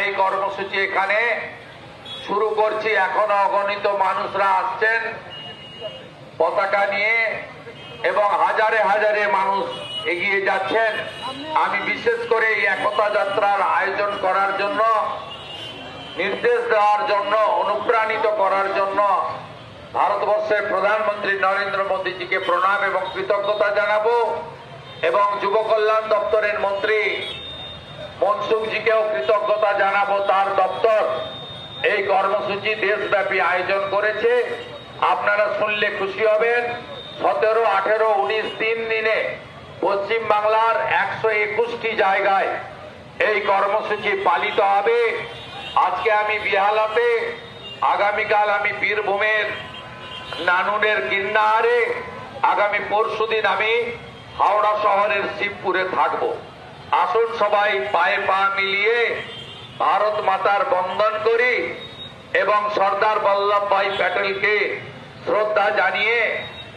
এই কর্মসূচি এখানে শুরু করছি। এখনো অগণিত মানুষরা আসছেন পতাকা নিয়ে এবং হাজারে হাজারে মানুষ এগিয়ে যাচ্ছেন। আমি বিশেষ করে এই একতা যাত্রার আয়োজন করার জন্য, নির্দেশ দেওয়ার জন্য, অনুপ্রাণিত করার জন্য ভারতবর্ষের প্রধানমন্ত্রী নরেন্দ্র মোদীজিকে প্রণাম এবং কৃতজ্ঞতা জানাবো এবং যুব কল্যাণ দপ্তরের মন্ত্রী মনসুখজিকেও কৃতজ্ঞতা জানাবো। তার দপ্তর এই কর্মসূচি দেশব্যাপী আয়োজন করেছে। আপনারা শুনলে খুশি হবেন, 17, 18, 19 3 দিনে পশ্চিম বাংলার 121টি জায়গায় এই কর্মসূচি পালিত হবে। আজকে আমি বিহালাতে, আগামীকাল আমি বীরভূমের নানুরের গিরনারে, আগামী পরশুদিন আমি হাওড়া শহরের শিবপুরে থাকব। আসুন সবাই পায়ে পা মিলিয়ে ভারত মাতার বন্দন করি এবং সর্দার বল্লভভাই প্যাটেলকে শ্রদ্ধা জানিয়ে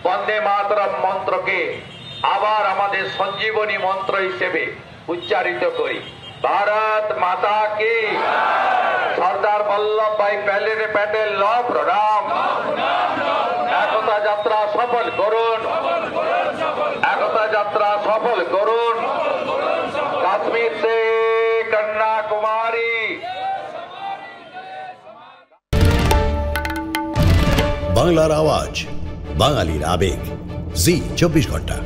বন্দে মাতরম মন্ত্রকে আবার আমাদের সঞ্জীবনী মন্ত্র হিসেবে উচ্চারিত করি। ভারত মাতা কি, সর্দার বল্লভভাই প্যাটেল ল প্রণাম। একতা যাত্রা সফল করুন, একতা যাত্রা সফল করুন। কাশ্মীর সে কন্যাকুমারী। বাংলার আওয়াজ, বাঙালির আবেগ, জি 24 ঘন্টা।